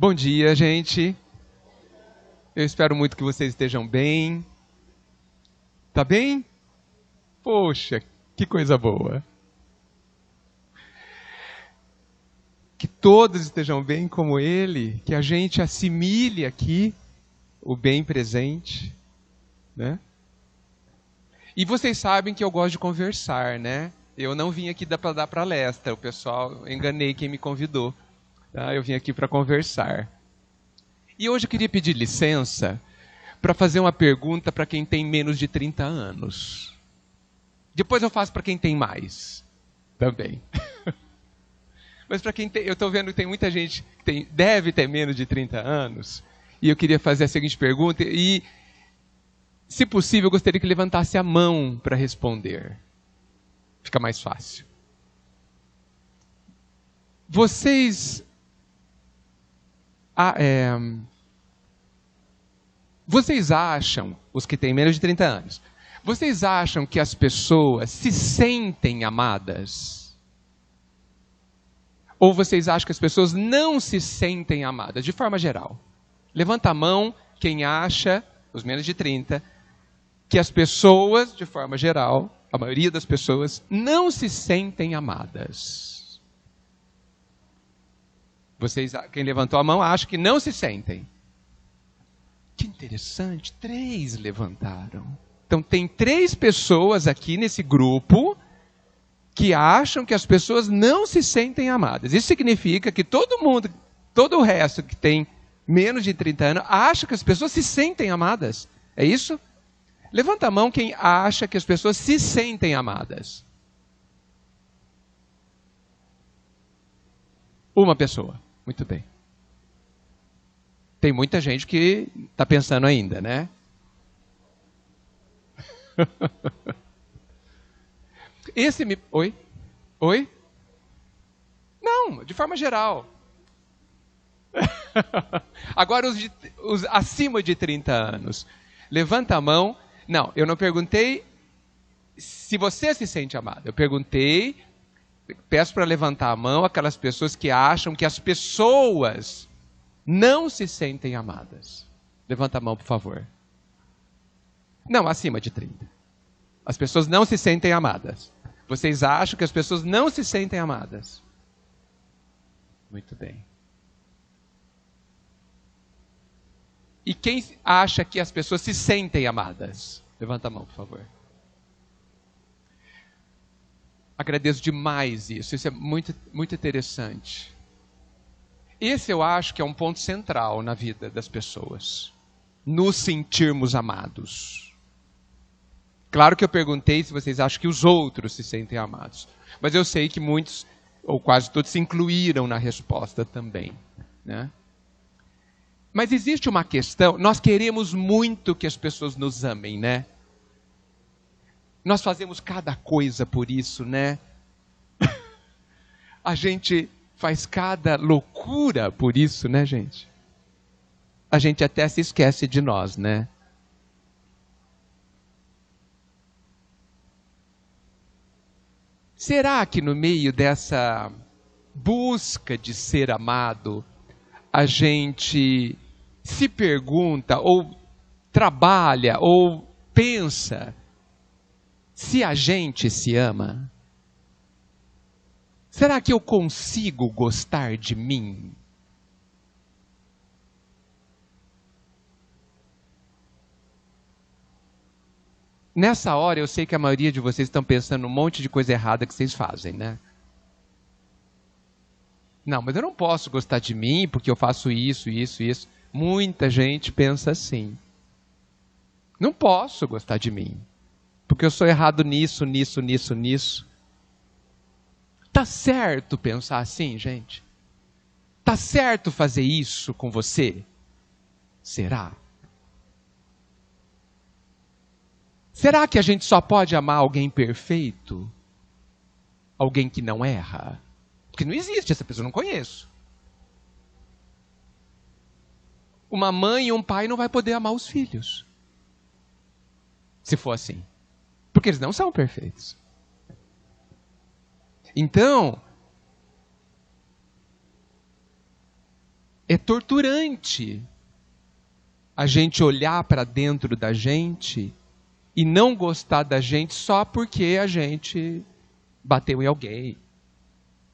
Bom dia, gente. Eu espero muito que vocês estejam bem. Tá bem? Poxa, que coisa boa. Que todos estejam bem como ele, que a gente assimile aqui o bem presente, né? E vocês sabem que eu gosto de conversar, né? Eu não vim aqui para dar palestra, o pessoal, enganei quem me convidou. Tá? Eu vim aqui para conversar. E hoje eu queria pedir licença para fazer uma pergunta para quem tem menos de 30 anos. Depois eu faço para quem tem mais, também. Mas para quem tem, eu estou vendo que tem muita gente que deve ter menos de 30 anos, e eu queria fazer a seguinte pergunta, e, se possível, eu gostaria que levantasse a mão para responder. Fica mais fácil. Vocês acham, os que têm menos de 30 anos, vocês acham que as pessoas se sentem amadas? Ou vocês acham que as pessoas não se sentem amadas, de forma geral? Levanta a mão quem acha, os menos de 30, que as pessoas, de forma geral, a maioria das pessoas, não se sentem amadas. Vocês, quem levantou a mão, acha que não se sentem. Que interessante, 3 levantaram. Então tem 3 pessoas aqui nesse grupo que acham que as pessoas não se sentem amadas. Isso significa que todo mundo, todo o resto que tem menos de 30 anos, acha que as pessoas se sentem amadas. É isso? Levanta a mão quem acha que as pessoas se sentem amadas. Uma pessoa. Muito bem. Tem muita gente que está pensando ainda, né? Oi? Oi? Não, de forma geral. Agora os acima de 30 anos. Levanta a mão. Não, eu não perguntei se você se sente amado. Eu perguntei, peço para levantar a mão aquelas pessoas que acham que as pessoas não se sentem amadas. Levanta a mão, por favor. Não, acima de 30. As pessoas não se sentem amadas. Vocês acham que as pessoas não se sentem amadas? Muito bem. E quem acha que as pessoas se sentem amadas? Levanta a mão, por favor. Agradeço demais isso. Isso é muito, muito interessante. Esse eu acho que é um ponto central na vida das pessoas. Nos sentirmos amados. Claro que eu perguntei se vocês acham que os outros se sentem amados. Mas eu sei que muitos, ou quase todos, se incluíram na resposta também, né? Mas existe uma questão, nós queremos muito que as pessoas nos amem, né? Nós fazemos cada coisa por isso, né? A gente faz cada loucura por isso, né, gente? A gente até se esquece de nós, né? Será que no meio dessa busca de ser amado, a gente se pergunta, ou trabalha, ou pensa, se a gente se ama? Será que eu consigo gostar de mim? Nessa hora eu sei que a maioria de vocês estão pensando um monte de coisa errada que vocês fazem, né? Não, mas eu não posso gostar de mim porque eu faço isso, isso, isso. Muita gente pensa assim. Não posso gostar de mim porque eu sou errado nisso, nisso, nisso, nisso. Tá certo pensar assim, gente? Tá certo fazer isso com você? Será? Será que a gente só pode amar alguém perfeito? Alguém que não erra? Porque não existe, essa pessoa eu não conheço. Uma mãe e um pai não vai poder amar os filhos. Se for assim. Porque eles não são perfeitos. Então, É torturante a gente olhar para dentro da gente e não gostar da gente só porque a gente bateu em alguém,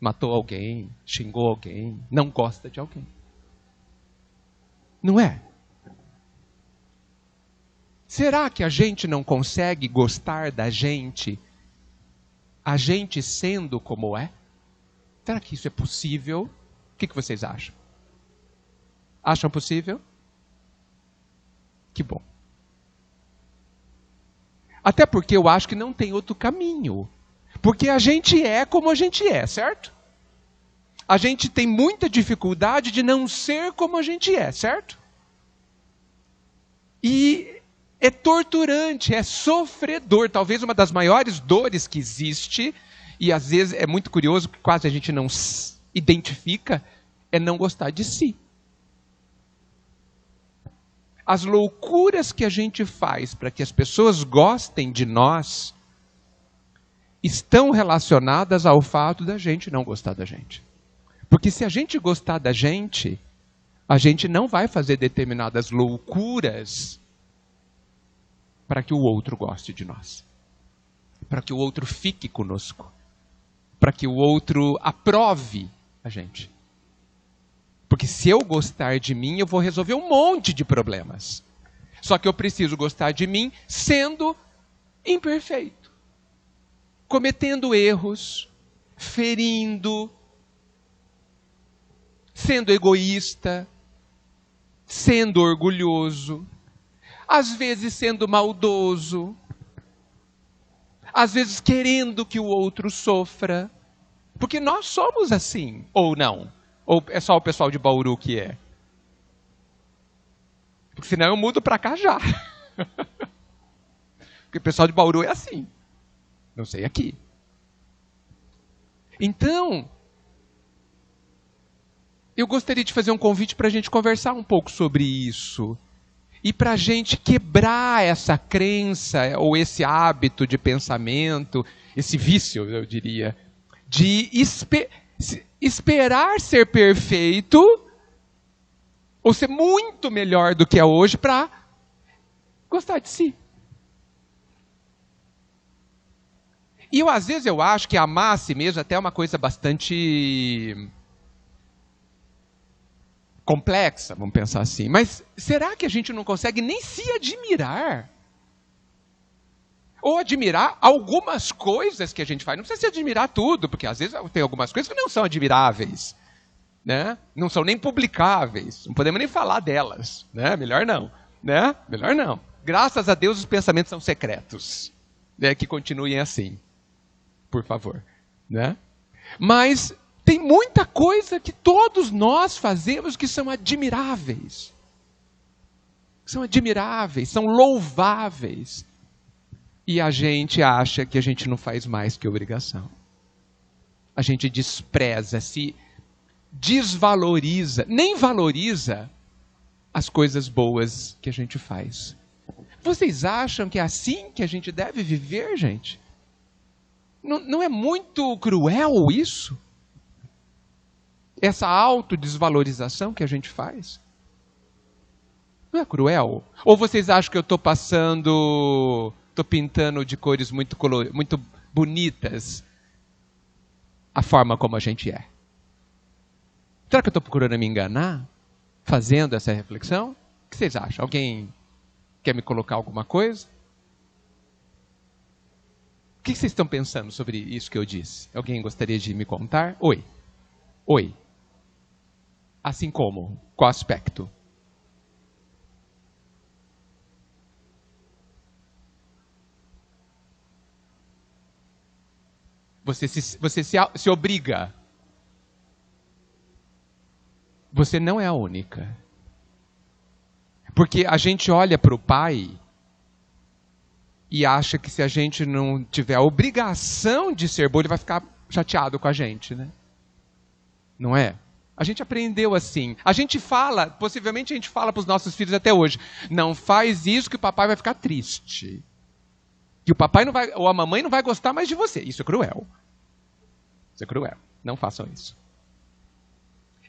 matou alguém, xingou alguém, não gosta de alguém. Não é? Será que a gente não consegue gostar da gente, a gente sendo como é? Será que isso é possível? O que vocês acham? Acham possível? Que bom. Até porque eu acho que não tem outro caminho. Porque a gente é como a gente é, certo? A gente tem muita dificuldade de não ser como a gente é, certo? E é torturante, é sofredor. Talvez uma das maiores dores que existe, e às vezes é muito curioso, que quase a gente não identifica, é não gostar de si. As loucuras que a gente faz para que as pessoas gostem de nós estão relacionadas ao fato da gente não gostar da gente. Porque se a gente gostar da gente, a gente não vai fazer determinadas loucuras para que o outro goste de nós. Para que o outro fique conosco. Para que o outro aprove a gente. Porque se eu gostar de mim, eu vou resolver um monte de problemas. Só que eu preciso gostar de mim sendo imperfeito. Cometendo erros, ferindo, sendo egoísta, sendo orgulhoso, às vezes sendo maldoso, às vezes querendo que o outro sofra. Porque nós somos assim, ou não? Ou é só o pessoal de Bauru que é? Porque senão eu mudo para cá já. Porque o pessoal de Bauru é assim. Não sei aqui. Então, eu gostaria de fazer um convite para a gente conversar um pouco sobre isso. E para a gente quebrar essa crença, ou esse hábito de pensamento, esse vício, eu diria, de esperar ser perfeito, ou ser muito melhor do que é hoje, para gostar de si. E às vezes eu acho que amar a si mesmo até é uma coisa bastante complexa, vamos pensar assim. Mas será que a gente não consegue nem se admirar? Ou admirar algumas coisas que a gente faz. Não precisa se admirar tudo, porque às vezes tem algumas coisas que não são admiráveis, né? Não são nem publicáveis. Não podemos nem falar delas, né? Melhor não, né? Melhor não. Graças a Deus os pensamentos são secretos, né? Que continuem assim, por favor, né? Mas tem muita coisa que todos nós fazemos que são admiráveis. São admiráveis, são louváveis. E a gente acha que a gente não faz mais que obrigação. A gente despreza, se desvaloriza, nem valoriza as coisas boas que a gente faz. Vocês acham que é assim que a gente deve viver, gente? Não é muito cruel isso? Essa autodesvalorização que a gente faz? Não é cruel? Ou vocês acham que eu estou pintando de cores muito bonitas a forma como a gente é? Será que eu estou procurando me enganar? Fazendo essa reflexão? O que vocês acham? Alguém quer me colocar alguma coisa? O que vocês estão pensando sobre isso que eu disse? Alguém gostaria de me contar? Oi. Oi. Assim como? Qual aspecto? Você se obriga. Você não é a única. Porque a gente olha para o pai e acha que se a gente não tiver a obrigação de ser bom, ele vai ficar chateado com a gente, né? Não é? A gente aprendeu assim. A gente fala, possivelmente a gente fala para os nossos filhos até hoje, não faz isso que o papai vai ficar triste. Que o papai não vai, ou a mamãe não vai gostar mais de você. Isso é cruel. Isso é cruel. Não façam isso.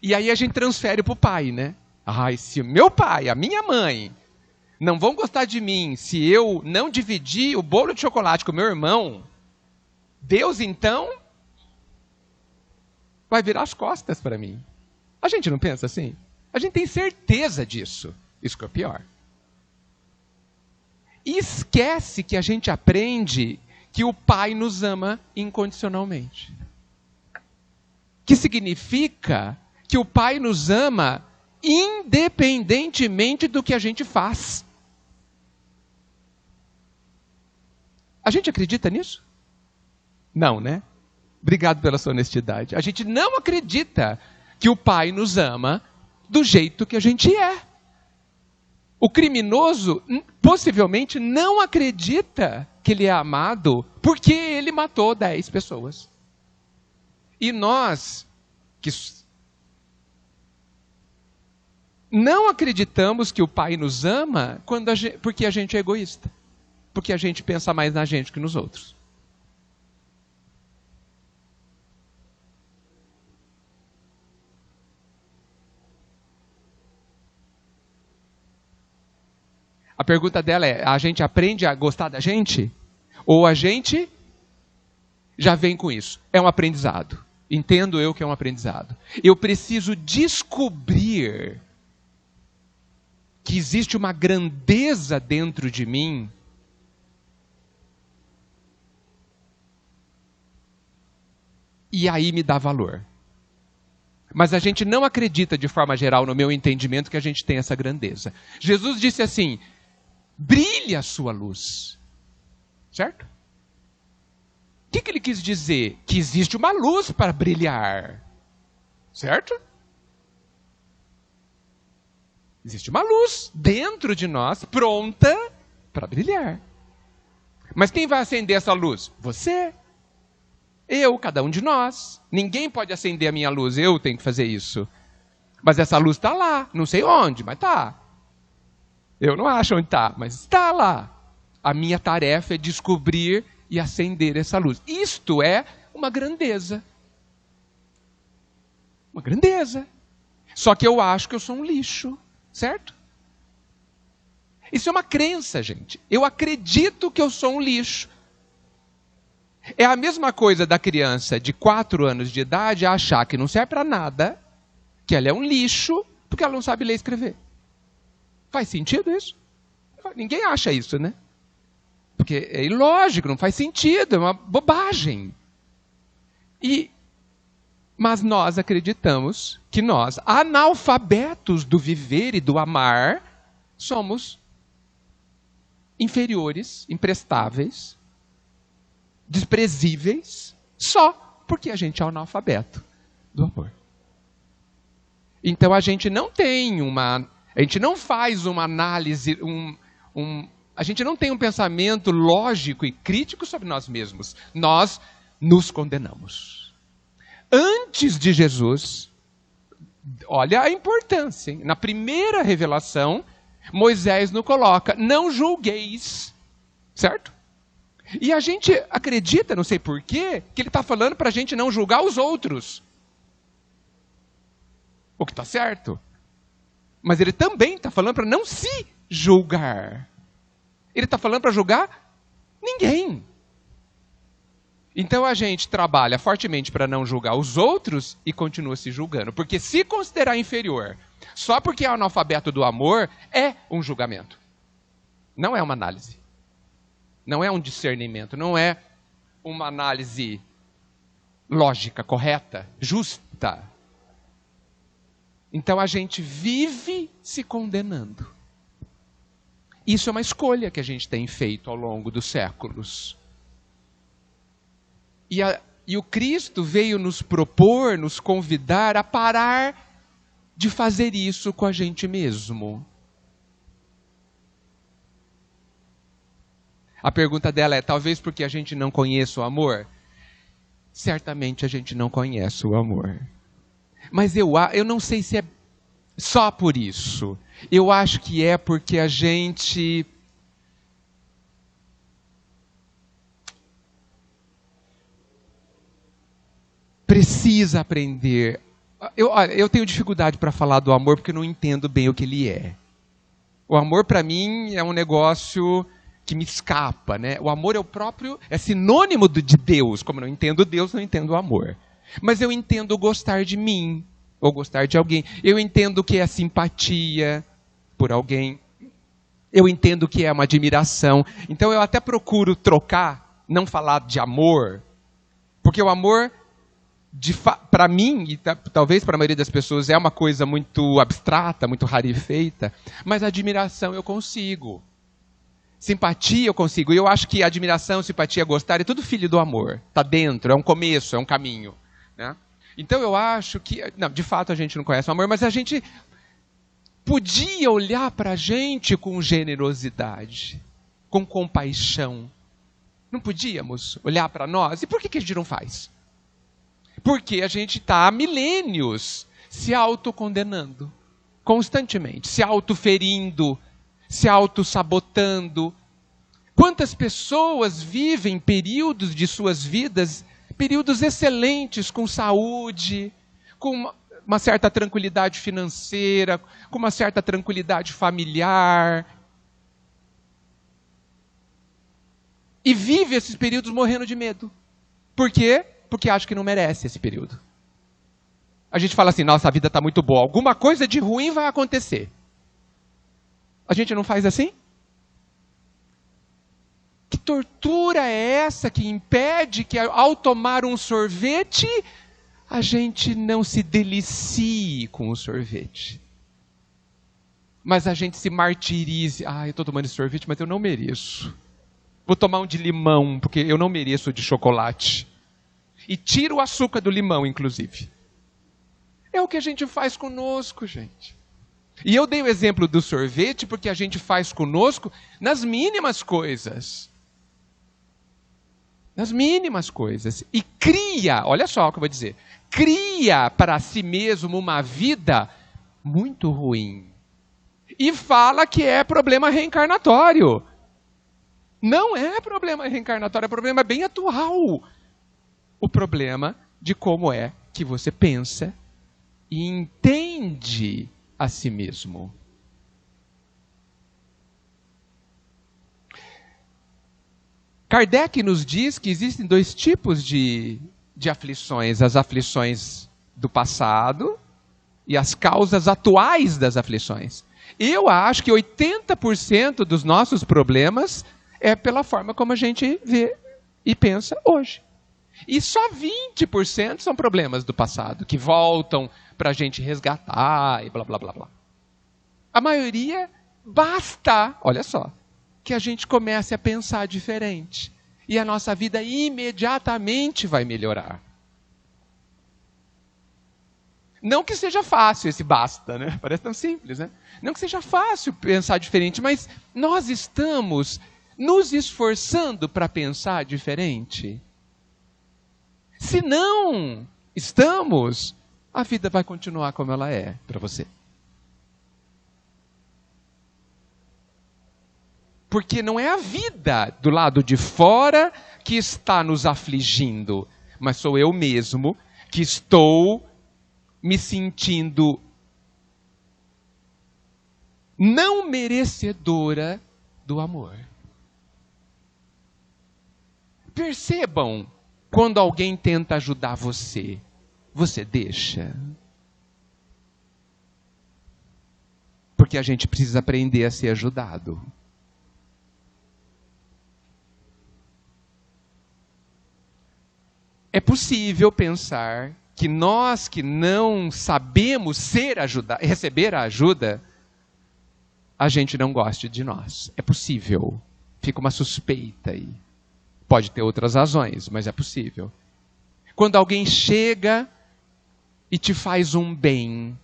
E aí a gente transfere para o pai, né? Ai, se o meu pai, a minha mãe, não vão gostar de mim se eu não dividir o bolo de chocolate com o meu irmão, Deus então vai virar as costas para mim. A gente não pensa assim? A gente tem certeza disso. Isso que é o pior. E esquece que a gente aprende que o pai nos ama incondicionalmente. Que significa que o pai nos ama independentemente do que a gente faz. A gente acredita nisso? Não, né? Obrigado pela sua honestidade. A gente não acredita que o pai nos ama do jeito que a gente é. O criminoso possivelmente não acredita que ele é amado porque ele matou 10 pessoas. E nós, que não acreditamos que o pai nos ama porque a gente é egoísta. Porque a gente pensa mais na gente que nos outros. A pergunta dela é, a gente aprende a gostar da gente? Ou a gente já vem com isso? É um aprendizado. Entendo eu que é um aprendizado. Eu preciso descobrir que existe uma grandeza dentro de mim e aí me dá valor. Mas a gente não acredita de forma geral, no meu entendimento, que a gente tem essa grandeza. Jesus disse assim, brilhe a sua luz. Certo? O que ele quis dizer? Que existe uma luz para brilhar. Certo? Existe uma luz dentro de nós, pronta para brilhar. Mas quem vai acender essa luz? Você. Eu, cada um de nós. Ninguém pode acender a minha luz, eu tenho que fazer isso. Mas essa luz está lá, não sei onde, mas está. Eu não acho onde está, mas está lá. A minha tarefa é descobrir e acender essa luz. Isto é uma grandeza. Uma grandeza. Só que eu acho que eu sou um lixo, certo? Isso é uma crença, gente. Eu acredito que eu sou um lixo. É a mesma coisa da criança de 4 anos de idade achar que não serve para nada, que ela é um lixo, porque ela não sabe ler e escrever. Faz sentido isso? Ninguém acha isso, né? Porque é ilógico, não faz sentido, é uma bobagem. Mas nós acreditamos que nós, analfabetos do viver e do amar, somos inferiores, imprestáveis, desprezíveis, só porque a gente é analfabeto do amor. Então a gente não tem a gente não faz uma análise, a gente não tem um pensamento lógico e crítico sobre nós mesmos. Nós nos condenamos. Antes de Jesus, olha a importância, hein? Na primeira revelação, Moisés nos coloca, não julgueis, certo? E a gente acredita, não sei porquê, que ele está falando para a gente não julgar os outros. O que está certo. Mas ele também está falando para não se julgar. Ele está falando para julgar ninguém. Então a gente trabalha fortemente para não julgar os outros e continua se julgando. Porque se considerar inferior só porque é analfabeto do amor, é um julgamento. Não é uma análise. Não é um discernimento, não é uma análise lógica, correta, justa. Então a gente vive se condenando. Isso é uma escolha que a gente tem feito ao longo dos séculos. E o Cristo veio nos propor, nos convidar a parar de fazer isso com a gente mesmo. A pergunta dela é, talvez porque a gente não conheça o amor? Certamente a gente não conhece o amor. Mas eu não sei se é só por isso. Eu acho que é porque a gente precisa aprender Olha, eu tenho dificuldade para falar do amor porque eu não entendo bem o que ele é. O amor, para mim, é um negócio que me escapa, né? O amor é o próprio, é sinônimo de Deus. Como eu não entendo Deus, não entendo o amor. Mas eu entendo gostar de mim, ou gostar de alguém. Eu entendo o que é simpatia por alguém. Eu entendo o que é uma admiração. Então eu até procuro trocar, não falar de amor, porque o amor, para mim, e talvez para a maioria das pessoas, é uma coisa muito abstrata, muito rarefeita, mas a admiração eu consigo. Simpatia eu consigo. E eu acho que admiração, simpatia, gostar, é tudo filho do amor. Está dentro, é um começo, é um caminho. Né? Então eu acho que, não, de fato a gente não conhece o amor, mas a gente podia olhar para a gente com generosidade, com compaixão. Não podíamos olhar para nós? E por que a gente não faz? Porque a gente está há milênios se autocondenando, constantemente, se autoferindo, se autossabotando. Quantas pessoas vivem períodos de suas vidas, períodos excelentes, com saúde, com uma certa tranquilidade financeira, com uma certa tranquilidade familiar, e vive esses períodos morrendo de medo. Por quê? Porque acha que não merece esse período. A gente fala assim, nossa, a vida está muito boa, alguma coisa de ruim vai acontecer. A gente não faz assim? Que tortura é essa que impede que ao tomar um sorvete, a gente não se delicie com o sorvete? Mas a gente se martirize. Ah, eu estou tomando esse sorvete, mas eu não mereço. Vou tomar um de limão, porque eu não mereço de chocolate. E tira o açúcar do limão, inclusive. É o que a gente faz conosco, gente. E eu dei o exemplo do sorvete porque a gente faz conosco nas mínimas coisas. Nas mínimas coisas. E cria, olha só o que eu vou dizer, cria para si mesmo uma vida muito ruim. E fala que é problema reencarnatório. Não é problema reencarnatório, é problema bem atual. O problema de como é que você pensa e entende a si mesmo. Kardec nos diz que existem dois tipos de aflições. As aflições do passado e as causas atuais das aflições. Eu acho que 80% dos nossos problemas é pela forma como a gente vê e pensa hoje. E só 20% são problemas do passado, que voltam para a gente resgatar e blá, blá, blá, blá. A maioria, basta, olha só, que a gente comece a pensar diferente. E a nossa vida imediatamente vai melhorar. Não que seja fácil esse basta, né? Parece tão simples, né? Não que seja fácil pensar diferente, mas nós estamos nos esforçando para pensar diferente. Se não estamos, a vida vai continuar como ela é para você. Porque não é a vida do lado de fora que está nos afligindo, mas sou eu mesmo que estou me sentindo não merecedora do amor. Percebam, quando alguém tenta ajudar você, você deixa? Porque a gente precisa aprender a ser ajudado. É possível pensar que nós que não sabemos receber a ajuda, a gente não goste de nós. É possível. Fica uma suspeita aí. Pode ter outras razões, mas é possível. Quando alguém chega e te faz um bem,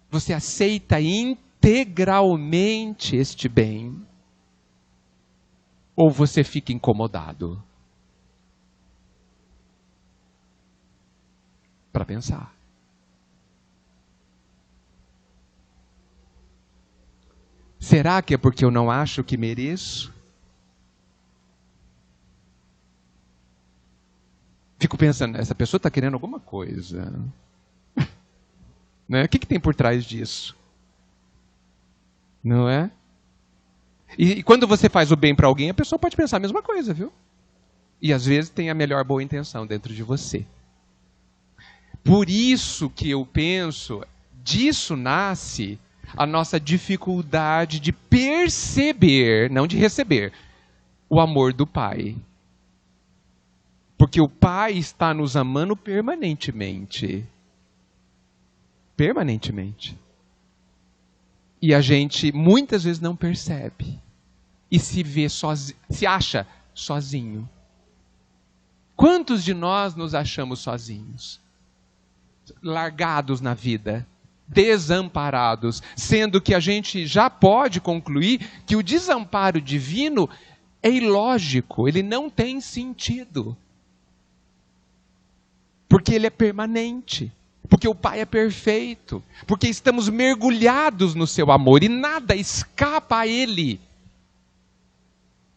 você aceita integralmente este bem? Ou você fica incomodado? Para pensar. Será que é porque eu não acho que mereço? fico pensando, essa pessoa está querendo alguma coisa. Né? O que tem por trás disso? Não é? E quando você faz o bem para alguém, a pessoa pode pensar a mesma coisa, viu? E às vezes tem a melhor boa intenção dentro de você. Por isso que eu penso, disso nasce a nossa dificuldade de perceber, não de receber, o amor do Pai. Porque o Pai está nos amando permanentemente. Permanentemente. E a gente muitas vezes não percebe. E se vê sozinho, se acha sozinho. Quantos de nós nos achamos sozinhos? Largados na vida, desamparados, sendo que a gente já pode concluir que o desamparo divino é ilógico, ele não tem sentido. Porque ele é permanente, porque o Pai é perfeito, porque estamos mergulhados no seu amor e nada escapa a ele.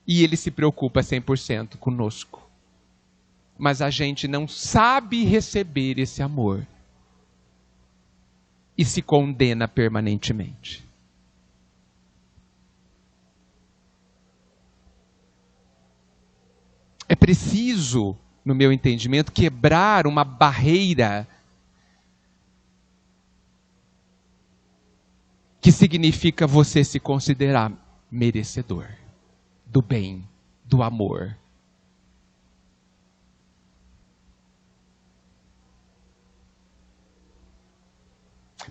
E ele se preocupa 100% conosco. Mas a gente não sabe receber esse amor. E se condena permanentemente. É preciso, no meu entendimento, quebrar uma barreira que significa você se considerar merecedor do bem, do amor.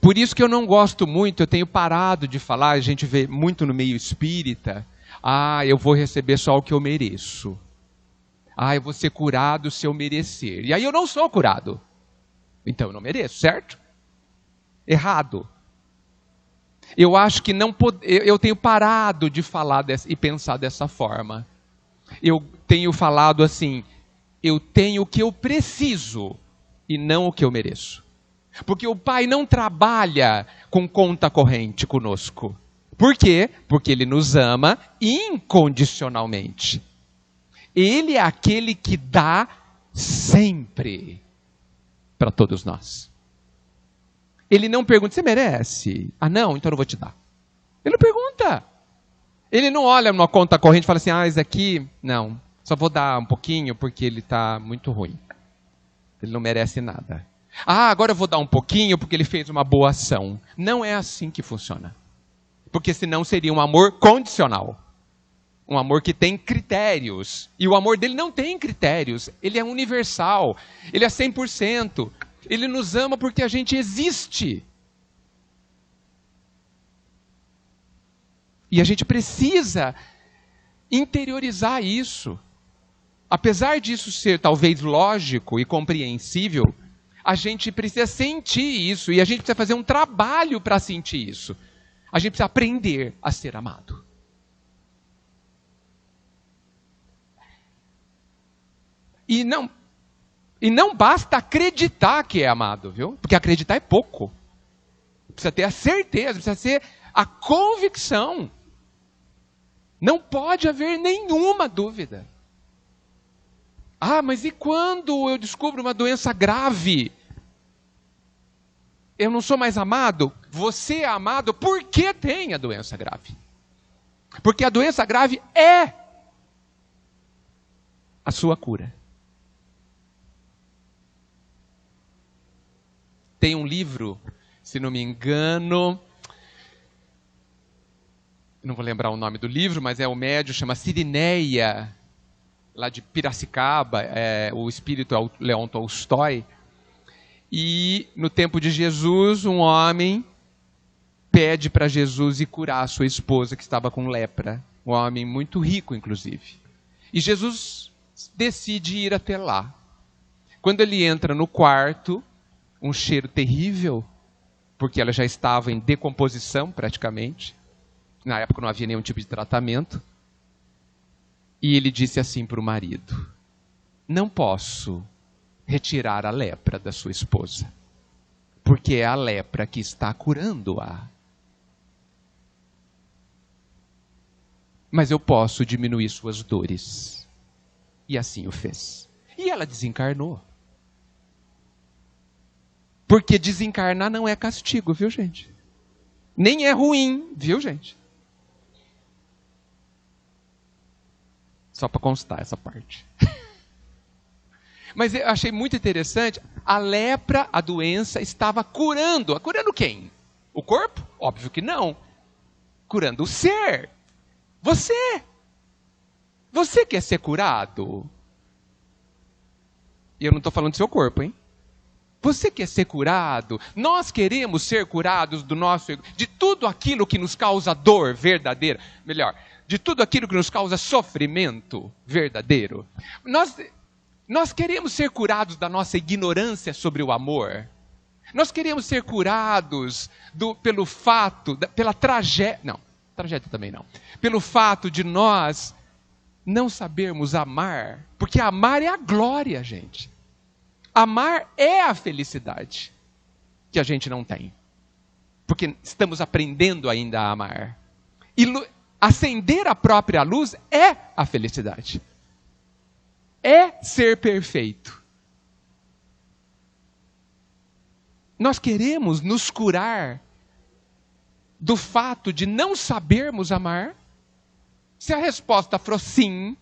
Por isso que eu não gosto muito, eu tenho parado de falar, a gente vê muito no meio espírita, eu vou receber só o que eu mereço. Eu vou ser curado se eu merecer. E aí eu não sou curado. Então eu não mereço, certo? Errado. Eu acho que eu tenho parado de falar e pensar dessa forma. Eu tenho falado assim, eu tenho o que eu preciso e não o que eu mereço. Porque o Pai não trabalha com conta corrente conosco. Por quê? Porque Ele nos ama incondicionalmente. Ele é aquele que dá sempre para todos nós. Ele não pergunta, você merece? Não, então eu não vou te dar. Ele não pergunta. Ele não olha numa conta corrente e fala assim, esse aqui, não, só vou dar um pouquinho porque ele está muito ruim. Ele não merece nada. Agora eu vou dar um pouquinho porque ele fez uma boa ação. Não é assim que funciona. Porque senão seria um amor condicional. Um amor que tem critérios. E o amor dele não tem critérios. Ele é universal. Ele é 100%. Ele nos ama porque a gente existe. E a gente precisa interiorizar isso. Apesar disso ser talvez lógico e compreensível, a gente precisa sentir isso. E a gente precisa fazer um trabalho para sentir isso. A gente precisa aprender a ser amado. E não basta acreditar que é amado, viu? Porque acreditar é pouco. Precisa ter a certeza, precisa ter a convicção. Não pode haver nenhuma dúvida. Mas e quando eu descubro uma doença grave? Eu não sou mais amado? Você é amado porque tem a doença grave. Porque a doença grave é a sua cura. Tem um livro, se não me engano, não vou lembrar o nome do livro, mas é o médium, chama Sirineia, lá de Piracicaba, o espírito é o Leon Tolstói. E no tempo de Jesus, um homem pede para Jesus ir curar a sua esposa que estava com lepra. Um homem muito rico, inclusive. E Jesus decide ir até lá. Quando ele entra no quarto, um cheiro terrível, porque ela já estava em decomposição praticamente. Na época não havia nenhum tipo de tratamento. E ele disse assim para o marido: não posso retirar a lepra da sua esposa, porque é a lepra que está curando-a. Mas eu posso diminuir suas dores. E assim o fez. E ela desencarnou. Porque desencarnar não é castigo, viu, gente? Nem é ruim, viu, gente? Só para constar essa parte. Mas eu achei muito interessante, a lepra, a doença, estava curando. Curando quem? O corpo? Óbvio que não. Curando o ser. Você. Você quer ser curado? E eu não estou falando do seu corpo, hein? Você quer ser curado? Nós queremos ser curados do nosso ego, de tudo aquilo que nos causa dor verdadeira. Melhor, de tudo aquilo que nos causa sofrimento verdadeiro. Nós queremos ser curados da nossa ignorância sobre o amor. Nós queremos ser curados pelo fato, pela tragédia. Não, tragédia também não. Pelo fato de nós não sabermos amar. Porque amar é a glória, gente. Amar é a felicidade que a gente não tem. Porque estamos aprendendo ainda a amar. E acender a própria luz é a felicidade. É ser perfeito. Nós queremos nos curar do fato de não sabermos amar. Se a resposta for sim,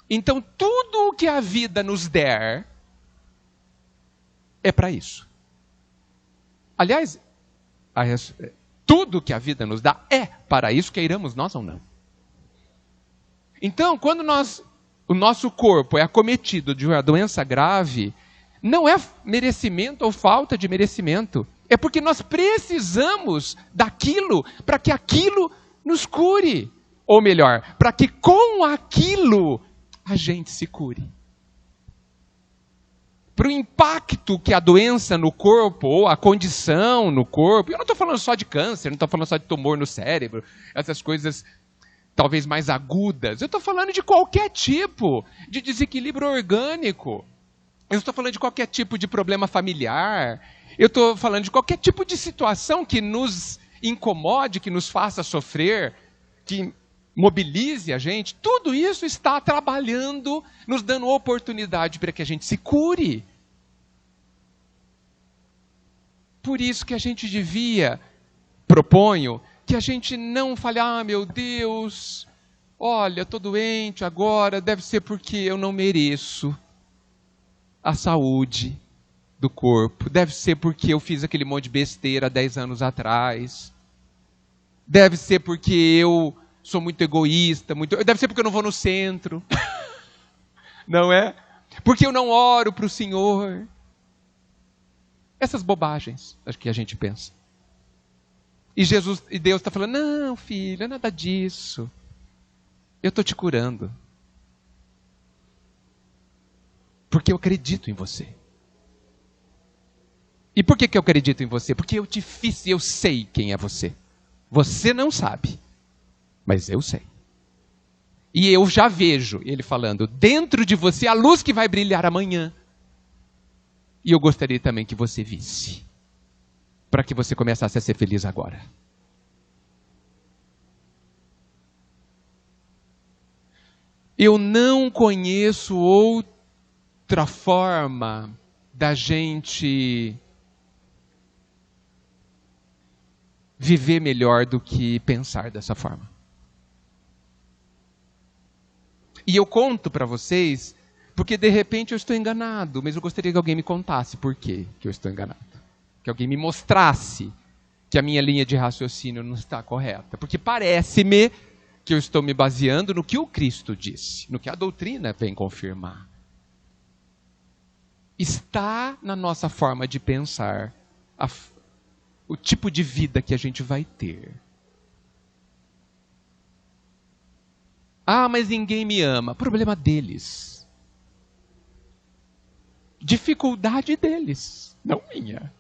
então tudo o que a vida nos der é para isso. Aliás, tudo que a vida nos dá é para isso, queiramos nós ou não. Então, quando o nosso corpo é acometido de uma doença grave, não é merecimento ou falta de merecimento. É porque nós precisamos daquilo para que aquilo nos cure. Ou melhor, para que com aquilo a gente se cure. Para o impacto que a doença no corpo, ou a condição no corpo, eu não estou falando só de câncer, não estou falando só de tumor no cérebro, essas coisas talvez mais agudas. Eu estou falando de qualquer tipo de desequilíbrio orgânico. Eu estou falando de qualquer tipo de problema familiar. Eu estou falando de qualquer tipo de situação que nos incomode, que nos faça sofrer, que mobilize a gente. Tudo isso está trabalhando, nos dando oportunidade para que a gente se cure. Por isso que a gente devia, proponho, que a gente não fale, meu Deus, olha, estou doente agora, deve ser porque eu não mereço a saúde do corpo. Deve ser porque eu fiz aquele monte de besteira há 10 anos atrás. Deve ser porque eu sou muito egoísta. Deve ser porque eu não vou no centro. Não é? Porque eu não oro para o Senhor. Essas bobagens, acho que a gente pensa. E Deus está falando, não, filho, é nada disso. Eu estou te curando. Porque eu acredito em você. E por que eu acredito em você? Porque eu te fiz e eu sei quem é você. Você não sabe, mas eu sei. E eu já vejo ele falando, dentro de você a luz que vai brilhar amanhã. E eu gostaria também que você visse. Para que você começasse a ser feliz agora. Eu não conheço outra forma da gente viver melhor do que pensar dessa forma. E eu conto para vocês, porque de repente eu estou enganado, mas eu gostaria que alguém me contasse por quê que eu estou enganado. Que alguém me mostrasse que a minha linha de raciocínio não está correta. Porque parece-me que eu estou me baseando no que o Cristo disse, no que a doutrina vem confirmar. Está na nossa forma de pensar o tipo de vida que a gente vai ter. Mas ninguém me ama. Problema deles. Dificuldade deles, não minha.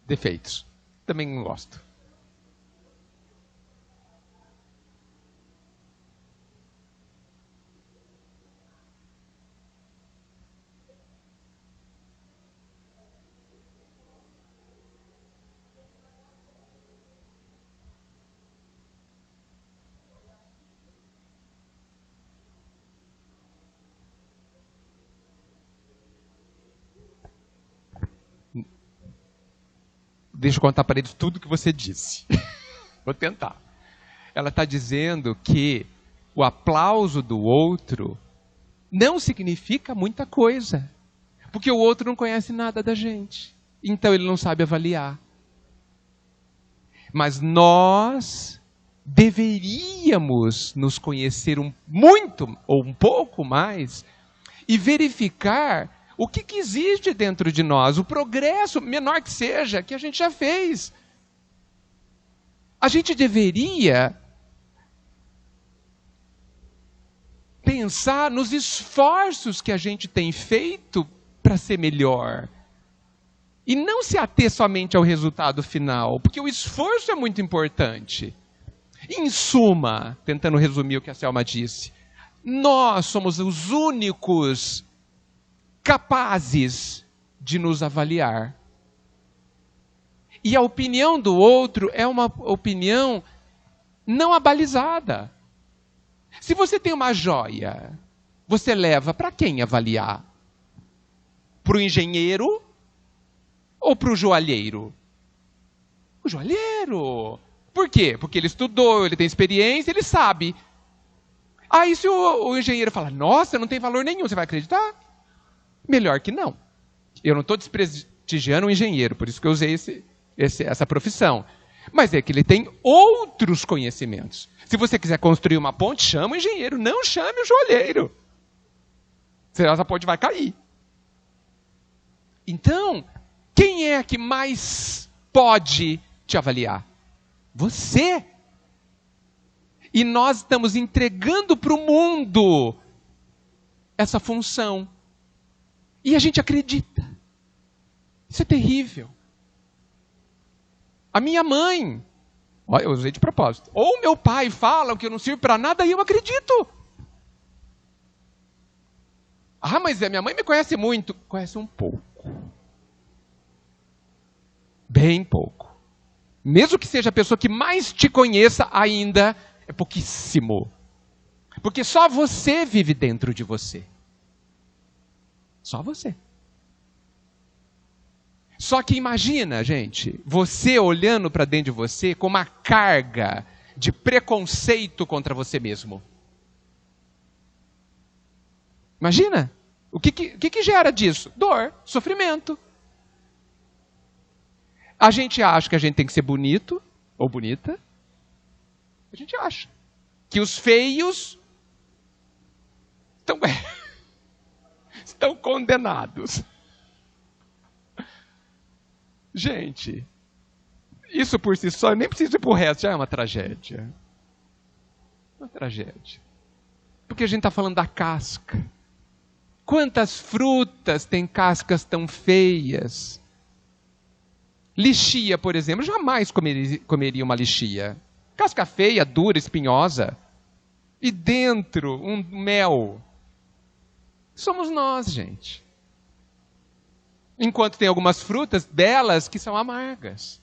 defeitos. Também não gosto. Deixa eu contar para eles tudo que você disse. Vou tentar. Ela está dizendo que o aplauso do outro não significa muita coisa. Porque o outro não conhece nada da gente. Então ele não sabe avaliar. Mas nós deveríamos nos conhecer muito ou um pouco mais e verificar o que existe dentro de nós, o progresso, menor que seja, que a gente já fez. A gente deveria pensar nos esforços que a gente tem feito para ser melhor. E não se ater somente ao resultado final, porque o esforço é muito importante. Em suma, tentando resumir o que a Selma disse, nós somos os únicos capazes de nos avaliar. E a opinião do outro é uma opinião não abalizada. Se você tem uma joia, você leva para quem avaliar? Para o engenheiro ou para o joalheiro? O joalheiro. Por quê? Porque ele estudou, ele tem experiência, ele sabe. Aí se o engenheiro fala, nossa, não tem valor nenhum, você vai acreditar? Melhor que não. Eu não estou desprestigiando o engenheiro, por isso que eu usei essa profissão. Mas é que ele tem outros conhecimentos. Se você quiser construir uma ponte, chama o engenheiro, não chame o joalheiro. Senão essa ponte vai cair. Então, quem é que mais pode te avaliar? Você. E nós estamos entregando para o mundo essa função. E a gente acredita. Isso é terrível. A minha mãe, olha, eu usei de propósito, ou meu pai falam que eu não sirvo para nada e eu acredito. Ah, mas a minha mãe me conhece muito. Conhece um pouco. Bem pouco. Mesmo que seja a pessoa que mais te conheça, ainda é pouquíssimo. Porque só você vive dentro de você. Só você. Só que imagina, gente, você olhando para dentro de você com uma carga de preconceito contra você mesmo. Imagina. O que gera disso? Dor, sofrimento. A gente acha que a gente tem que ser bonito ou bonita. A gente acha que os feios estão condenados. Gente, isso por si só, nem precisa ir para o resto, já é uma tragédia. Uma tragédia. Porque a gente está falando da casca. Quantas frutas têm cascas tão feias? Lixia, por exemplo, jamais comeria uma lixia. Casca feia, dura, espinhosa. E dentro, um mel. Somos nós, gente. Enquanto tem algumas frutas belas que são amargas.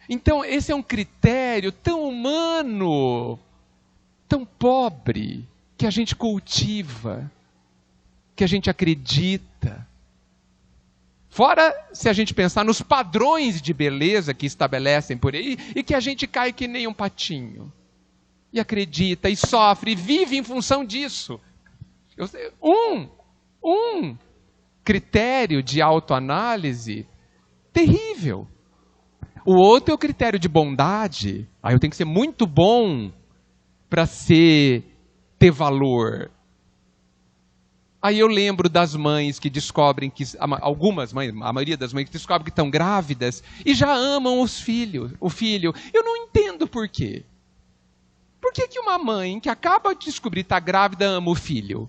Então, esse é um critério tão humano, tão pobre, que a gente cultiva, que a gente acredita. Fora se a gente pensar nos padrões de beleza que estabelecem por aí e que a gente cai que nem um patinho. E acredita, e sofre, e vive em função disso. Um critério de autoanálise terrível. O outro é o critério de bondade. Eu tenho que ser muito bom para ter valor. Aí eu lembro das mães que descobrem que, algumas mães, a maioria das mães que descobrem que estão grávidas e já amam o filho. Eu não entendo por quê. Por que uma mãe que acaba de descobrir que está grávida ama o filho?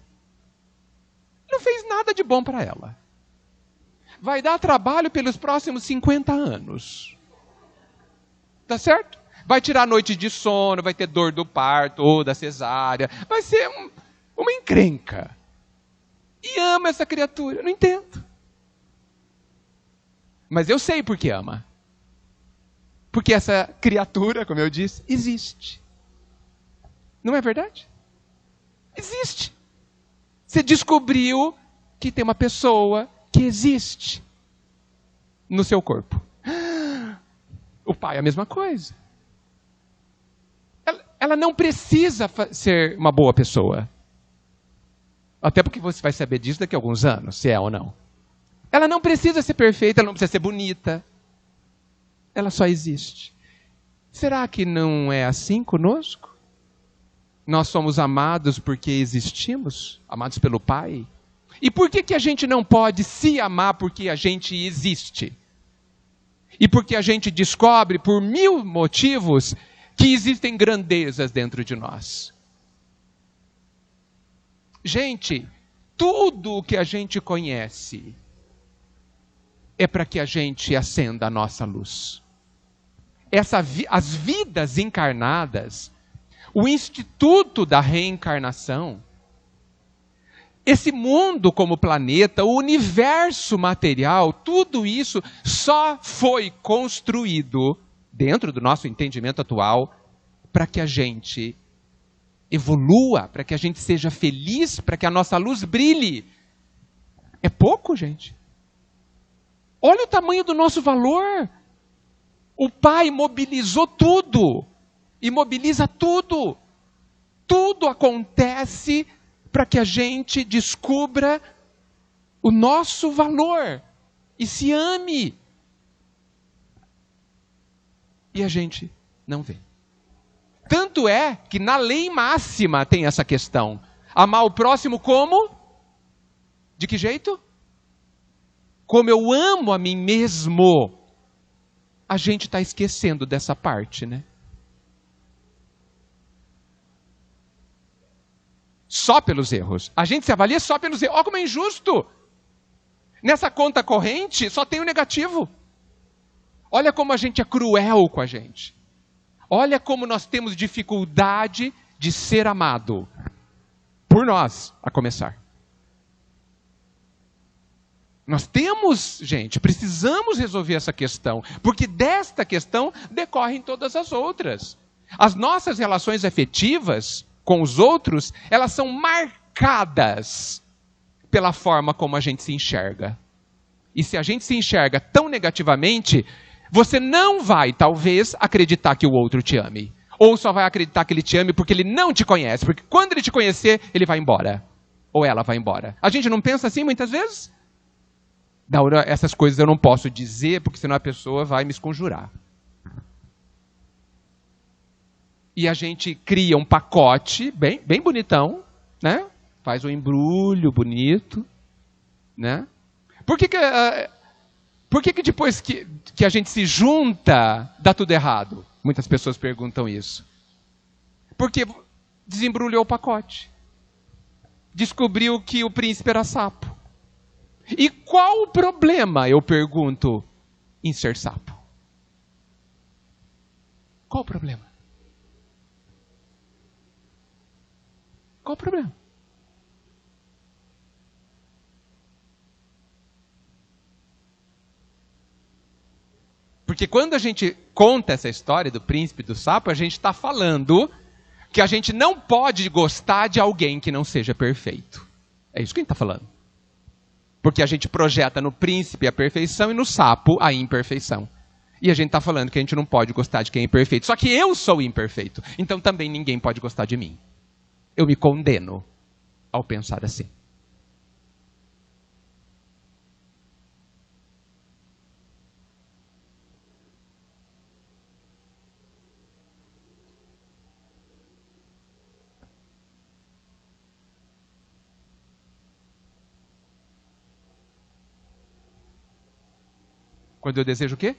Não fez nada de bom para ela. vai dar trabalho pelos próximos 50 anos. Tá certo? Vai tirar noite de sono, vai ter dor do parto ou da cesárea. Vai ser uma encrenca. E ama essa criatura. Eu não entendo. Mas eu sei por que ama. Porque essa criatura, como eu disse, existe. Não é verdade? Existe. Você descobriu que tem uma pessoa que existe no seu corpo. O pai é a mesma coisa. Ela não precisa ser uma boa pessoa. Até porque você vai saber disso daqui a alguns anos, se é ou não. Ela não precisa ser perfeita, ela não precisa ser bonita. Ela só existe. Será que não é assim conosco? Nós somos amados porque existimos? Amados pelo Pai? E por que a gente não pode se amar porque a gente existe? E porque a gente descobre por 1000 motivos que existem grandezas dentro de nós. Gente, tudo o que a gente conhece é para que a gente acenda a nossa luz. As vidas encarnadas, o instituto da reencarnação, esse mundo como planeta, o universo material, tudo isso só foi construído, dentro do nosso entendimento atual, para que a gente evolua, para que a gente seja feliz, para que a nossa luz brilhe. É pouco, gente. Olha o tamanho do nosso valor. O Pai mobilizou tudo. E mobiliza tudo. Tudo acontece para que a gente descubra o nosso valor. E se ame. E a gente não vê. Tanto é que na lei máxima tem essa questão. Amar o próximo como? De que jeito? Como eu amo a mim mesmo. A gente está esquecendo dessa parte, né? Só pelos erros. A gente se avalia só pelos erros. Olha como é injusto. Nessa conta corrente só tem o negativo. Olha como a gente é cruel com a gente. Olha como nós temos dificuldade de ser amado. Por nós, a começar. Nós temos, gente, precisamos resolver essa questão. Porque desta questão decorrem todas as outras. As nossas relações afetivas com os outros, elas são marcadas pela forma como a gente se enxerga. E se a gente se enxerga tão negativamente, você não vai, talvez, acreditar que o outro te ame. Ou só vai acreditar que ele te ame porque ele não te conhece. Porque quando ele te conhecer, ele vai embora. Ou ela vai embora. A gente não pensa assim muitas vezes? Daura, essas coisas eu não posso dizer, porque senão a pessoa vai me esconjurar. E a gente cria um pacote bem bonitão, né? Faz um embrulho bonito, né? Por que depois que a gente se junta, dá tudo errado? Muitas pessoas perguntam isso. Porque desembrulhou o pacote. Descobriu que o príncipe era sapo. E qual o problema, eu pergunto, em ser sapo? Qual o problema? Qual o problema? Porque quando a gente conta essa história do príncipe e do sapo, a gente está falando que a gente não pode gostar de alguém que não seja perfeito. É isso que a gente está falando. Porque a gente projeta no príncipe a perfeição e no sapo a imperfeição. E a gente está falando que a gente não pode gostar de quem é imperfeito. Só que eu sou imperfeito. Então também ninguém pode gostar de mim. Eu me condeno ao pensar assim. Quando eu desejo o quê?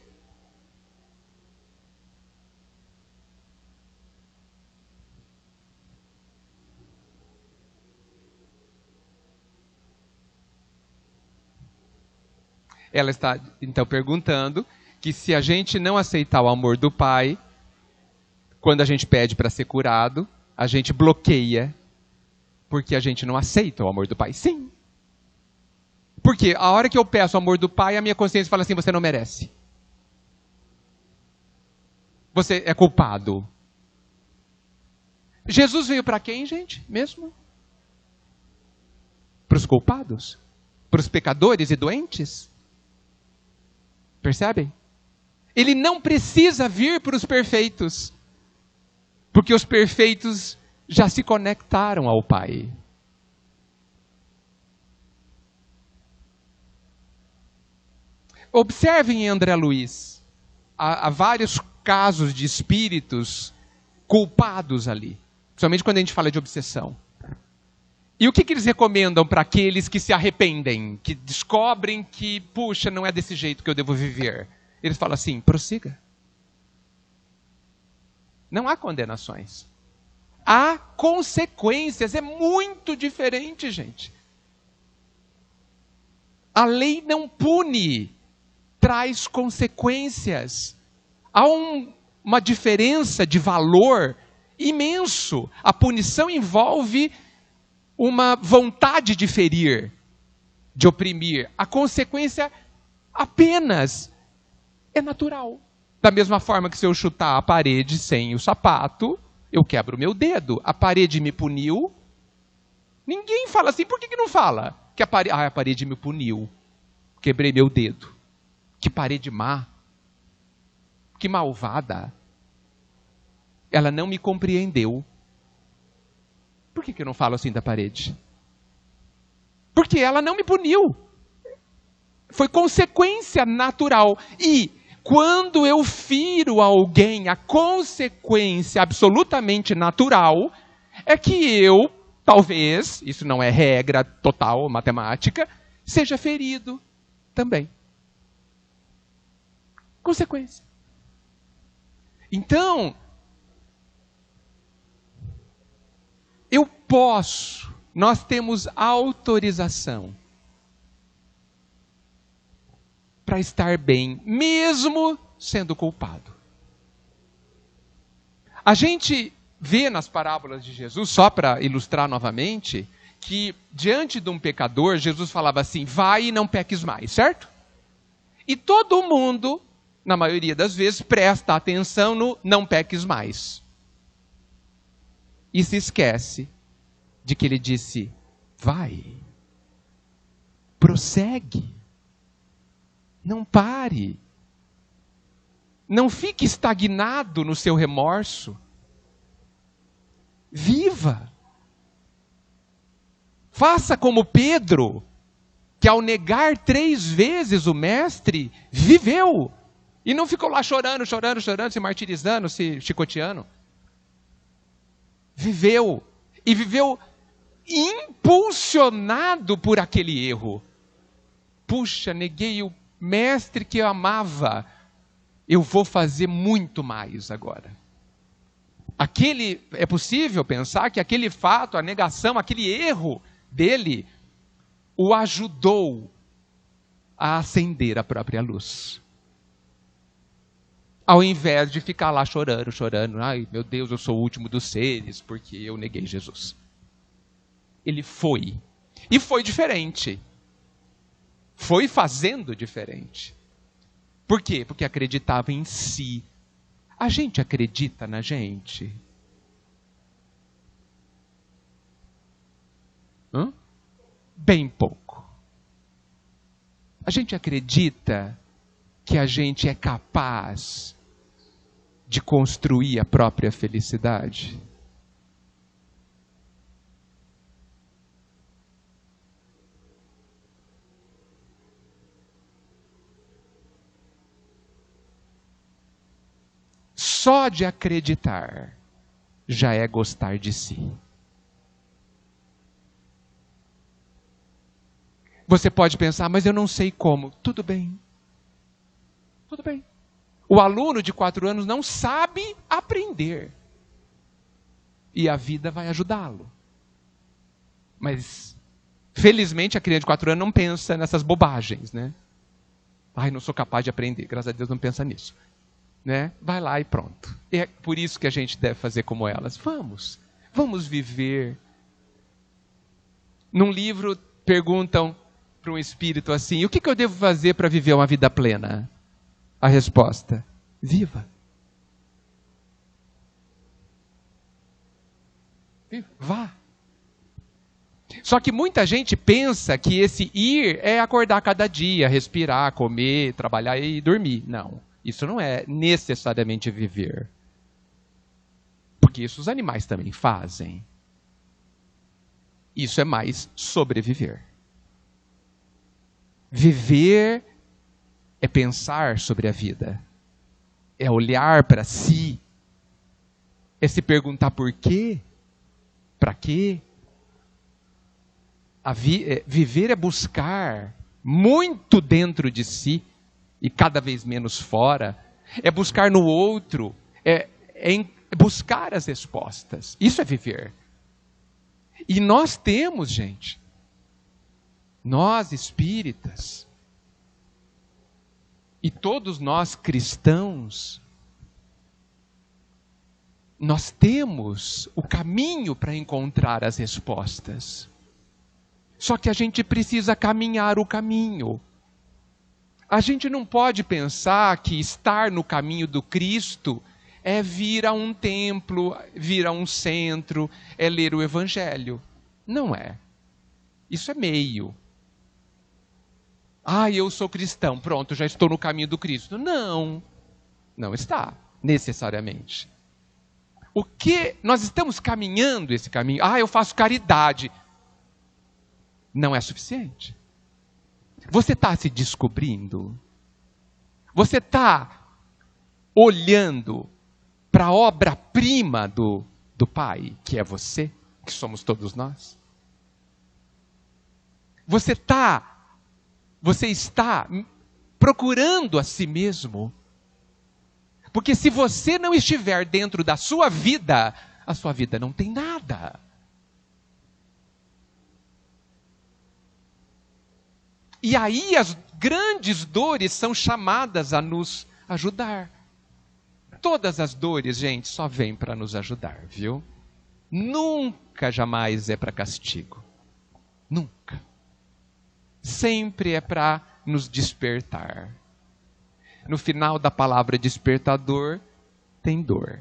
Ela está, então, perguntando que se a gente não aceitar o amor do Pai, quando a gente pede para ser curado, a gente bloqueia, porque a gente não aceita o amor do Pai. Sim. Porque a hora que eu peço o amor do Pai, a minha consciência fala assim, você não merece. Você é culpado. Jesus veio para quem, gente? Mesmo? Para os culpados? Para os pecadores e doentes? Percebem? Ele não precisa vir para os perfeitos. Porque os perfeitos já se conectaram ao Pai. Observem em André Luiz. Há vários casos de espíritos culpados ali. Principalmente quando a gente fala de obsessão. E o que eles recomendam para aqueles que se arrependem? Que descobrem que, puxa, não é desse jeito que eu devo viver. Eles falam assim, prossiga. Não há condenações. Há consequências. É muito diferente, gente. A lei não pune. Traz consequências. Há uma diferença de valor imenso. A punição envolve uma vontade de ferir, de oprimir. A consequência apenas é natural. Da mesma forma que se eu chutar a parede sem o sapato, eu quebro o meu dedo. A parede me puniu. Ninguém fala assim. Por que não fala? Que a parede me puniu. Quebrei meu dedo. Que parede má. Que malvada. Ela não me compreendeu. Por que eu não falo assim da parede? Porque ela não me puniu. Foi consequência natural. E quando eu firo alguém, a consequência absolutamente natural é que eu, talvez, isso não é regra total, matemática, seja ferido também. Consequência. Então, nós temos autorização para estar bem, mesmo sendo culpado. A gente vê nas parábolas de Jesus, só para ilustrar novamente, que diante de um pecador, Jesus falava assim, vai e não peques mais, certo? E todo mundo, na maioria das vezes, presta atenção no não peques mais. E se esquece de que ele disse, vai, prossegue, não pare, não fique estagnado no seu remorso, viva, faça como Pedro, que ao negar 3 vezes o mestre, viveu, e não ficou lá chorando, se martirizando, se chicoteando, viveu, e viveu impulsionado por aquele erro. Puxa, neguei o mestre que eu amava, eu vou fazer muito mais agora. É possível pensar que aquele fato, a negação, aquele erro dele, o ajudou a acender a própria luz. Ao invés de ficar lá chorando, ai meu Deus, eu sou o último dos seres, porque eu neguei Jesus. Ele foi. E foi diferente. Foi fazendo diferente. Por quê? Porque acreditava em si. A gente acredita na gente? Bem pouco. A gente acredita que a gente é capaz de construir a própria felicidade? Só de acreditar já é gostar de si. Você pode pensar, mas eu não sei como. Tudo bem. Tudo bem. O aluno de 4 anos não sabe aprender. E a vida vai ajudá-lo. Mas, felizmente, a criança de 4 anos não pensa nessas bobagens, né? Ai, não sou capaz de aprender. Graças a Deus não pensa nisso. Né? Vai lá e pronto. É por isso que a gente deve fazer como elas. Vamos viver. Num livro perguntam para um espírito assim: o que eu devo fazer para viver uma vida plena? A resposta: viva. Vá. Só que muita gente pensa que esse ir é acordar cada dia, respirar, comer, trabalhar e dormir. Não, isso não é necessariamente viver. Porque isso os animais também fazem. Isso é mais sobreviver. Viver é pensar sobre a vida. É olhar para si. É se perguntar por quê? Para quê? Viver é buscar muito dentro de si e cada vez menos fora. É buscar no outro. É buscar as respostas. Isso é viver. E nós temos, gente, nós espíritas, e todos nós cristãos, nós temos o caminho para encontrar as respostas. Só que a gente precisa caminhar o caminho. A gente não pode pensar que estar no caminho do Cristo é vir a um templo, vir a um centro, é ler o Evangelho. Não é. Isso é meio. Ah, eu sou cristão, pronto, já estou no caminho do Cristo. Não, não está, necessariamente. O que nós estamos caminhando esse caminho? Ah, eu faço caridade. Não é suficiente. Você está se descobrindo? Você está olhando para a obra-prima do Pai, que é você, que somos todos nós? Você está procurando a si mesmo? Porque se você não estiver dentro da sua vida, a sua vida não tem nada. E aí as grandes dores são chamadas a nos ajudar. Todas as dores, gente, só vêm para nos ajudar, viu? Nunca, jamais é para castigo. Nunca. Sempre é para nos despertar. No final da palavra despertador, tem dor.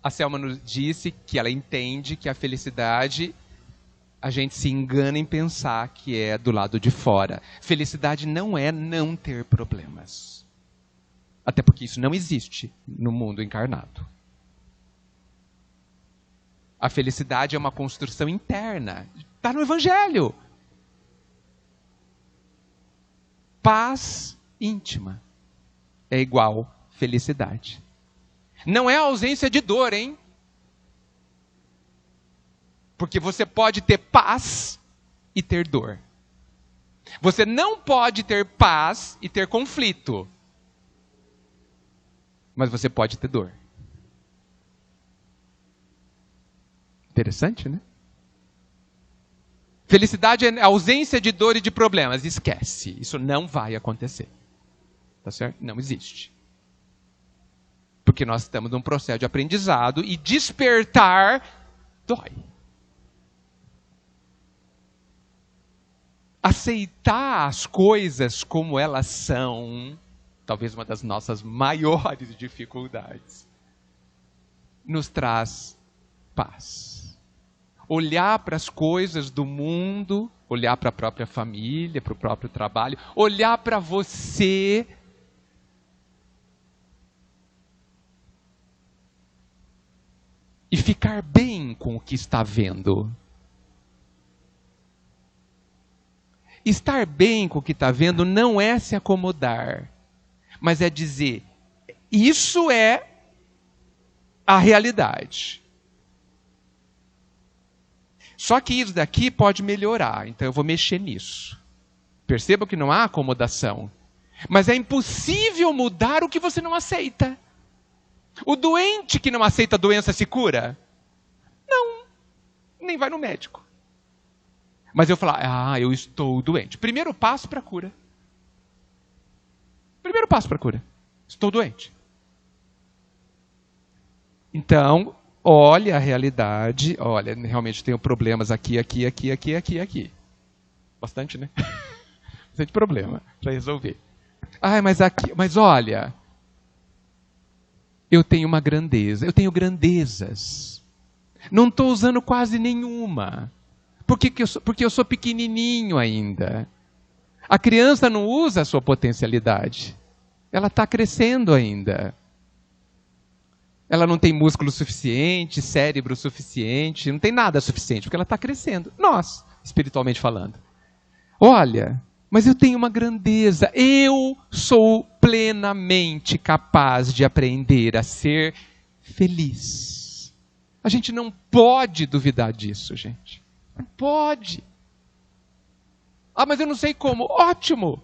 A Selma nos disse que ela entende que a felicidade, a gente se engana em pensar que é do lado de fora. Felicidade não é não ter problemas. Até porque isso não existe no mundo encarnado. A felicidade é uma construção interna. Está no Evangelho. Paz íntima é igual felicidade. Não é a ausência de dor, hein? Porque você pode ter paz e ter dor. Você não pode ter paz e ter conflito. Mas você pode ter dor. Interessante, né? Felicidade é a ausência de dor e de problemas. Esquece. Isso não vai acontecer. Tá certo? Não existe. Porque nós estamos num processo de aprendizado e despertar dói. Aceitar as coisas como elas são, talvez uma das nossas maiores dificuldades, nos traz paz. Olhar para as coisas do mundo, olhar para a própria família, para o próprio trabalho, olhar para você e ficar bem com o que está vendo. Estar bem com o que está vendo não é se acomodar, mas é dizer, isso é a realidade. Só que isso daqui pode melhorar, então eu vou mexer nisso. Perceba que não há acomodação. Mas é impossível mudar o que você não aceita. O doente que não aceita a doença se cura? Não, nem vai no médico. Mas eu falar, eu estou doente. Primeiro passo para a cura. Primeiro passo para a cura. Estou doente. Então, olha a realidade. Olha, realmente tenho problemas aqui. Bastante, né? Bastante problema para resolver. Mas olha, eu tenho uma grandeza. Eu tenho grandezas. Não estou usando quase nenhuma. Porque eu sou pequenininho ainda. A criança não usa a sua potencialidade. Ela está crescendo ainda. Ela não tem músculo suficiente, cérebro suficiente, não tem nada suficiente, porque ela está crescendo. Nós, espiritualmente falando. Olha, mas eu tenho uma grandeza. Eu sou plenamente capaz de aprender a ser feliz. A gente não pode duvidar disso, gente. Não pode. Mas eu não sei como. Ótimo!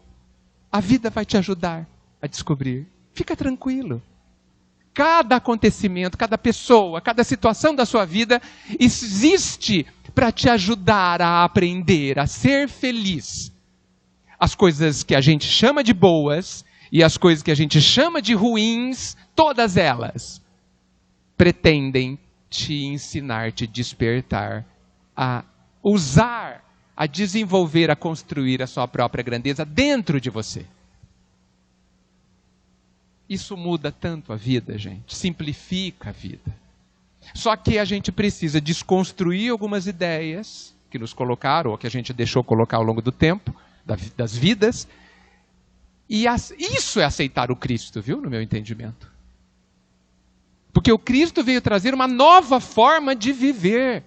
A vida vai te ajudar a descobrir. Fica tranquilo. Cada acontecimento, cada pessoa, cada situação da sua vida existe para te ajudar a aprender a ser feliz. As coisas que a gente chama de boas e as coisas que a gente chama de ruins, todas elas pretendem te ensinar, te despertar a usar, a desenvolver, a construir a sua própria grandeza dentro de você. Isso muda tanto a vida, gente. Simplifica a vida. Só que a gente precisa desconstruir algumas ideias que nos colocaram, ou que a gente deixou colocar ao longo do tempo, das vidas. E isso é aceitar o Cristo, viu? No meu entendimento. Porque o Cristo veio trazer uma nova forma de viver.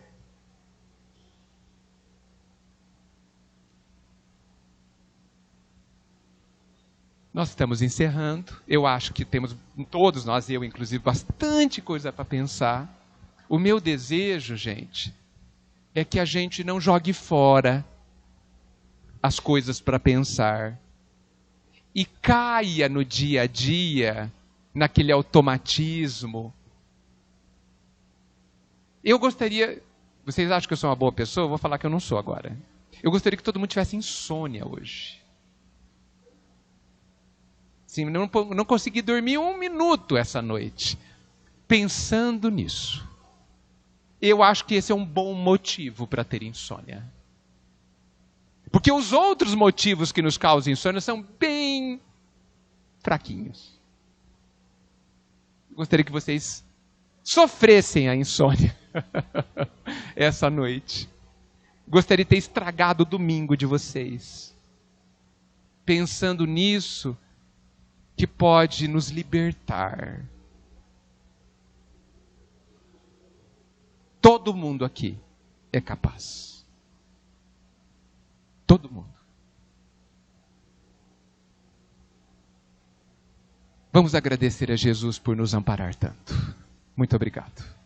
Nós estamos encerrando. Eu acho que temos, todos nós, eu inclusive, bastante coisa para pensar. O meu desejo, gente, é que a gente não jogue fora as coisas para pensar e caia no dia a dia, naquele automatismo. Eu gostaria, vocês acham que eu sou uma boa pessoa? Eu vou falar que eu não sou agora. Eu gostaria que todo mundo tivesse insônia hoje. Sim, não consegui dormir um minuto essa noite, pensando nisso. Eu acho que esse é um bom motivo para ter insônia. Porque os outros motivos que nos causam insônia são bem fraquinhos. Gostaria que vocês sofressem a insônia essa noite. Gostaria de ter estragado o domingo de vocês, pensando nisso, que pode nos libertar. Todo mundo aqui é capaz. Todo mundo. Vamos agradecer a Jesus por nos amparar tanto. Muito obrigado.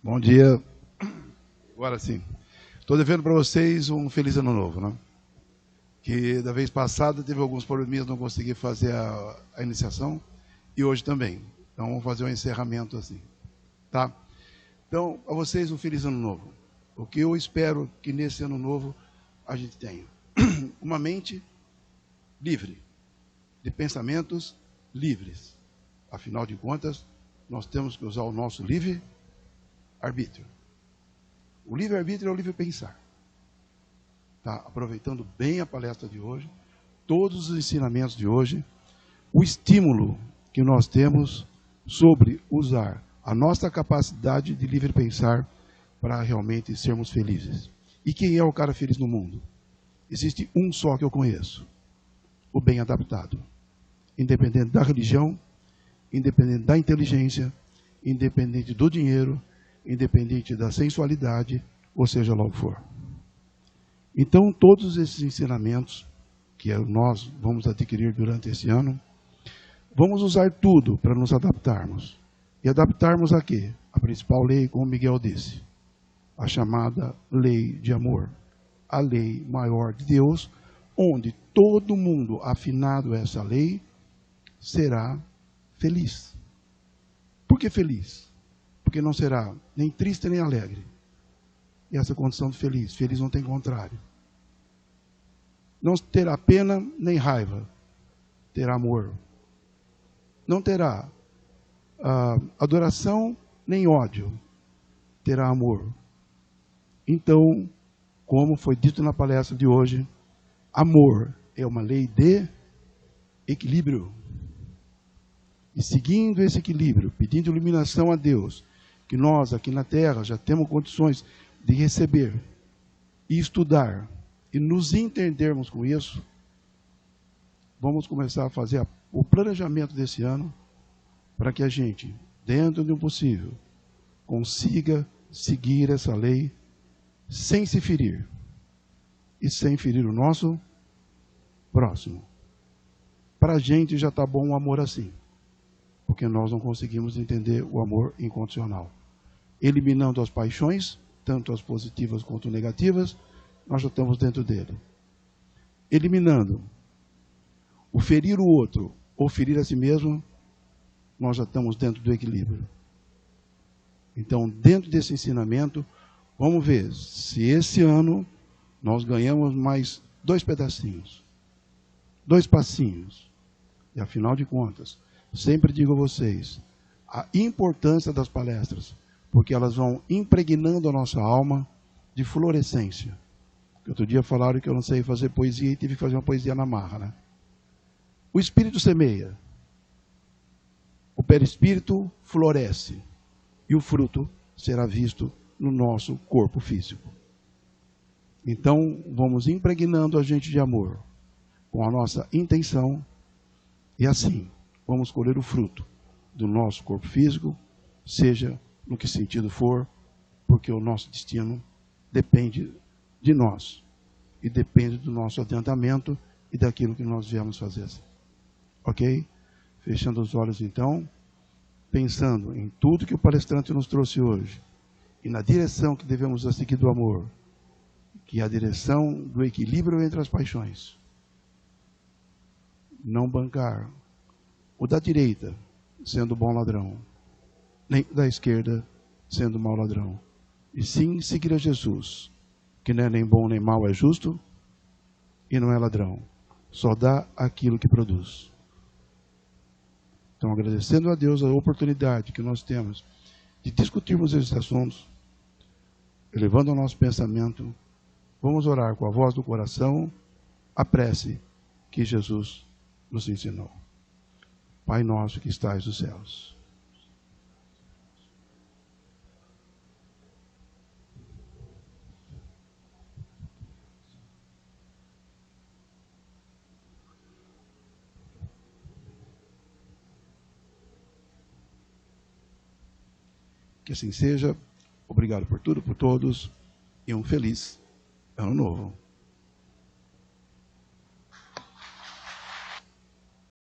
Bom dia. Agora sim. Estou devendo para vocês um feliz ano novo, né? Que da vez passada teve alguns probleminhas, não consegui fazer a iniciação, e hoje também. Então vamos fazer um encerramento assim, tá? Então, a vocês um feliz ano novo. O que eu espero que nesse ano novo a gente tenha uma mente livre de pensamentos livres. Afinal de contas, nós temos que usar o nosso livre-arbítrio. O livre-arbítrio é o livre pensar. Tá? Aproveitando bem a palestra de hoje, todos os ensinamentos de hoje, o estímulo que nós temos sobre usar a nossa capacidade de livre pensar para realmente sermos felizes. E quem é o cara feliz no mundo? Existe um só que eu conheço: o bem adaptado. Independente da religião, independente da inteligência, independente do dinheiro, independente da sensualidade, ou seja lá o que for. Então, todos esses ensinamentos que nós vamos adquirir durante esse ano, vamos usar tudo para nos adaptarmos. E adaptarmos a quê? A principal lei, como Miguel disse, a chamada lei de amor. A lei maior de Deus, onde todo mundo afinado a essa lei será feliz. Por que feliz? Porque não será nem triste nem alegre. E essa condição de feliz. Feliz não tem contrário. Não terá pena nem raiva. Terá amor. Não terá adoração nem ódio. Terá amor. Então, como foi dito na palestra de hoje, amor é uma lei de equilíbrio. E seguindo esse equilíbrio, pedindo iluminação a Deus, que nós aqui na Terra já temos condições de receber e estudar e nos entendermos com isso, vamos começar a fazer o planejamento desse ano para que a gente, dentro do possível, consiga seguir essa lei sem se ferir e sem ferir o nosso próximo. Para a gente já está bom o amor assim, porque nós não conseguimos entender o amor incondicional. Eliminando as paixões, tanto as positivas quanto negativas, nós já estamos dentro dele. Eliminando o ferir o outro ou ferir a si mesmo, nós já estamos dentro do equilíbrio. Então, dentro desse ensinamento, vamos ver se esse ano nós ganhamos mais 2 pedacinhos, 2 passinhos. E afinal de contas, sempre digo a vocês, a importância das palestras, porque elas vão impregnando a nossa alma de florescência. Outro dia falaram que eu não sei fazer poesia e tive que fazer uma poesia na marra, né? O espírito semeia, o perispírito floresce e o fruto será visto no nosso corpo físico. Então, vamos impregnando a gente de amor com a nossa intenção e assim vamos colher o fruto do nosso corpo físico, seja no que sentido for, porque o nosso destino depende de nós e depende do nosso adiantamento e daquilo que nós viemos fazer. Ok? Fechando os olhos então, pensando em tudo que o palestrante nos trouxe hoje e na direção que devemos seguir do amor, que é a direção do equilíbrio entre as paixões. Não bancar o da direita sendo bom ladrão, nem o da esquerda sendo mau ladrão. E sim seguir a Jesus, que não é nem bom nem mau, é justo e não é ladrão. Só dá aquilo que produz. Então, agradecendo a Deus a oportunidade que nós temos de discutirmos esses assuntos, elevando o nosso pensamento, vamos orar com a voz do coração a prece que Jesus nos ensinou. Pai nosso que estais nos céus. Que assim seja. Obrigado por tudo, por todos, e um feliz Ano Novo.